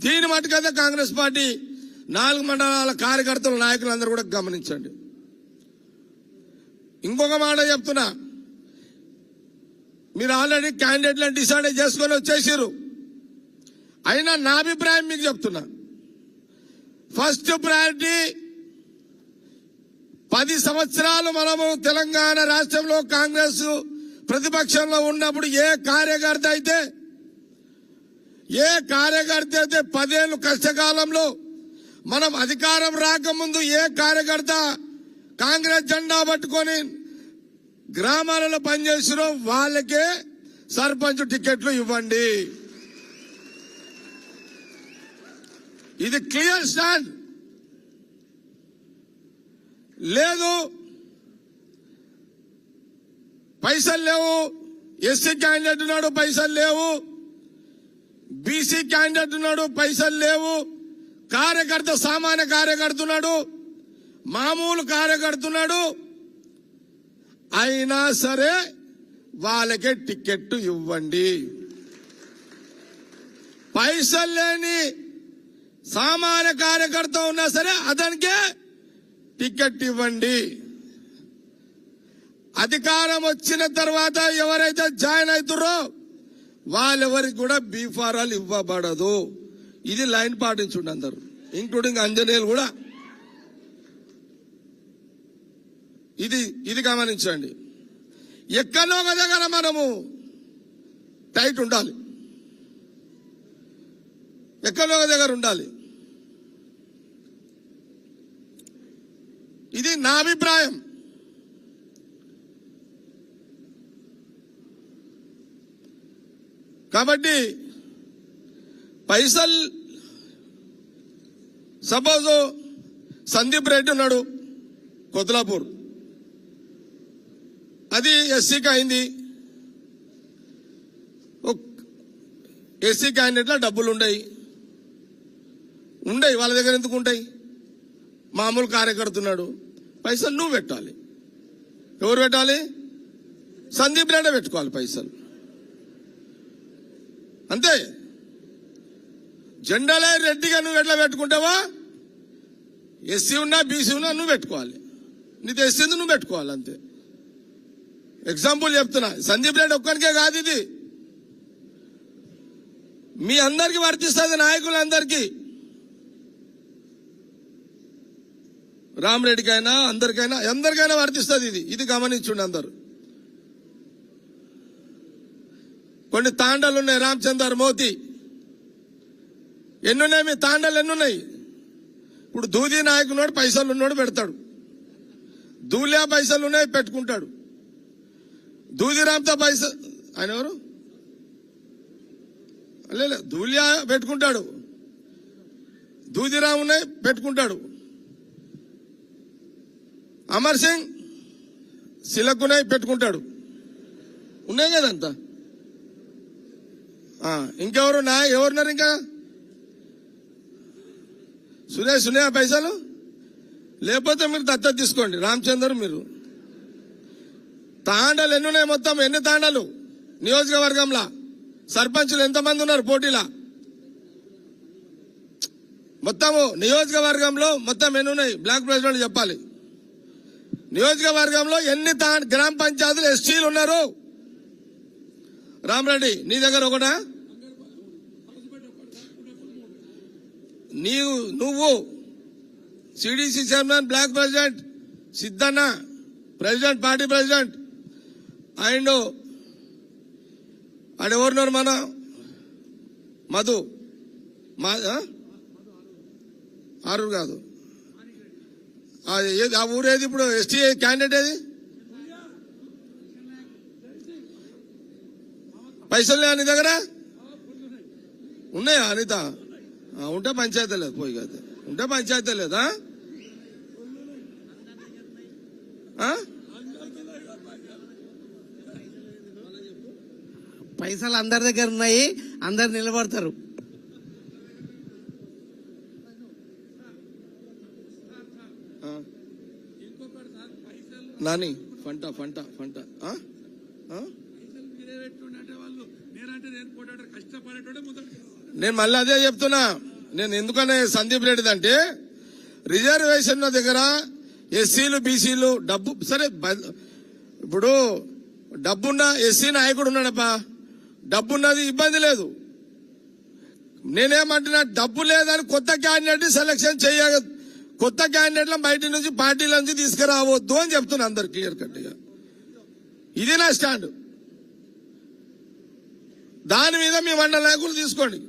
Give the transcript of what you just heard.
దీని మటుకైతే కాంగ్రెస్ పార్టీ 4 మండలాల కార్యకర్తల నాయకులందరూ కూడా గమనించండి. ఇంకొక మాట చెప్తున్నా, మీరు ఆల్రెడీ క్యాండిడేట్లను డిసైడ్ చేసుకొని వచ్చేసారు. అయినా నా అభిప్రాయం మీకు చెప్తున్నా, ఫస్ట్ ప్రయారిటీ 10 సంవత్సరాలు మనము తెలంగాణ రాష్ట్రంలో కాంగ్రెస్ ప్రతిపక్షంలో ఉన్నప్పుడు ఏ కార్యకర్త అయితే 10 ఏళ్ళు కష్టకాలంలో మనం అధికారం రాకముందు ఏ కార్యకర్త కాంగ్రెస్ జెండా పట్టుకొని గ్రామాలలో పనిచేసినో వాళ్ళకే సర్పంచ్ టికెట్లు ఇవ్వండి. ఇది క్లియర్ స్టాండ్. లేదు పైసలు లేవు, ఎస్సీ క్యాండిడేట్ ఉన్నాడు పైసలు లేవు, బీసీ క్యాండిడేట్ ఉన్నాడు పైసలు లేవు, కార్యకర్త సామాన్య కార్యకర్త ఉన్నాడు, మామూలు కార్యకర్త ఉన్నాడు, అయినా సరే వాళ్ళకే టికెట్ ఇవ్వండి. పైసలు లేని సామాన్య కార్యకర్త ఉన్నా సరే అతనికే టికెట్ ఇవ్వండి. అధికారం వచ్చిన తర్వాత ఎవరైతే జాయిన్ అవుతారో వాళ్ళెవరికి కూడా బీఫారాలు ఇవ్వబడదు. ఇది లైన్ పాటించుండి అందరు, ఇంక్లూడింగ్ అంజనేయులు కూడా. ఇది గమనించండి. ఎక్కడో ఒక దగ్గర మనము టైట్ ఉండాలి, ఎక్కడో ఒక దగ్గర ఉండాలి. ఇది నా అభిప్రాయం. కాబట్టి పైసల్ సపోజ్ సందీప్ రెడ్డి ఉన్నాడు కొత్లాపూర్, అది ఎస్సీకి అయింది. ఎస్సీ క్యాండిడేట్ల డబ్బులు ఉండయి, వాళ్ళ దగ్గర ఎందుకు ఉంటాయి? మామూలు కార్యకర్తున్నాడు, పైసలు నువ్వు పెట్టాలి. ఎవరు పెట్టాలి? సందీప్ రెడ్డి పెట్టుకోవాలి పైసలు, అంతే. జెండాలే రెడ్డిగా నువ్వు ఎట్లా పెట్టుకుంటావా, ఎస్సీ ఉన్నా బీసీ ఉన్నా నువ్వు పెట్టుకోవాలి. నీకు ఎస్సీ నువ్వు పెట్టుకోవాలి, అంతే. ఎగ్జాంపుల్ చెప్తున్నా, సందీప్ రెడ్డి ఒక్కరికే కాదు, ఇది మీ అందరికీ వర్తిస్తుంది, నాయకులందరికీ, రామరెడ్డికైనా అందరికైనా వర్తిస్తుంది. ఇది గమనించుండి అందరు. కొన్ని తాండాలు ఉన్నాయి, రామచందర్, మోతి, ఎన్నున్నాయి మీ తాండాలు? ఎన్నున్నాయి? ఇప్పుడు దూది నాయకున్నాడు, పైసలు ఉన్నాడు పెడతాడు, దూలియా పైసలు ఉన్నాయి పెట్టుకుంటాడు, దూదిరామ్తో పైసలు, ఆయన ఎవరు దూలియా పెట్టుకుంటాడు, దూదిరామ్ ఉన్నాయి పెట్టుకుంటాడు, అమర్ సింగ్ సిలకున్నాయి పెట్టుకుంటాడు, ఉన్నాయి కదంతా. ఇంకెవరు ఎవరున్నారు? ఇంకా సురేష్ ఉన్నాయా పైసలు? లేకపోతే మీరు దత్తత తీసుకోండి, రామచందర్. మీరు తాండాలు ఎన్నున్నాయి? మొత్తం ఎన్ని తాండాలు నియోజకవర్గంలో? సర్పంచులు ఎంతమంది ఉన్నారు పోటీలా? మొత్తము నియోజకవర్గంలో మొత్తం ఎన్నున్నాయి? బ్లాక్ ప్రెసిడెంట్ చెప్పాలి. నియోజకవర్గంలో ఎన్ని గ్రామ పంచాయతీలు ఎస్టీలు ఉన్నారు? రామరెడ్డి నీ దగ్గర ఒకటా? నువ్వు CDC chairman, block president Siddhanna, president, party president, and ఆడెవరున్నారు మన మధు, ఆరు కాదు, ఆ ఊరేది ఇప్పుడు ఎస్టీ క్యాండిడేట్ ఏది? పైసలు లేవు నీ దగ్గర? ఉన్నాయా అనిత? ఉంటే పంచాయతీ లేదు, పోయి కదా ఉంటే పంచాయతీ లేదా? పైసలు అందరి దగ్గర ఉన్నాయి, అందరు నిలబడతారు. నాని ఫంట ఫంట ఫంట నేను మళ్ళీ అదే చెప్తున్నా. నేను ఎందుకనే సందీప్ రెడ్డి అంటే రిజర్వేషన్ దగ్గర ఎస్సీలు బీసీలు డబ్బు సరే ఇప్పుడు డబ్బున్న ఎస్సీ నాయకుడు ఉన్నాడప్పా, డబ్బున్నది ఇబ్బంది లేదు. నేనేమంటున్నా, డబ్బు లేదని కొత్త క్యాండిడేట్ సెలక్షన్ కొత్త క్యాండిడేట్లను బయట నుంచి పార్టీల నుంచి తీసుకురావద్దు అని చెప్తున్నా అందరు క్లియర్ కట్ గా. ఇది నా స్టాండ్. దాని మీద మీ మండల నాయకులు తీసుకోండి.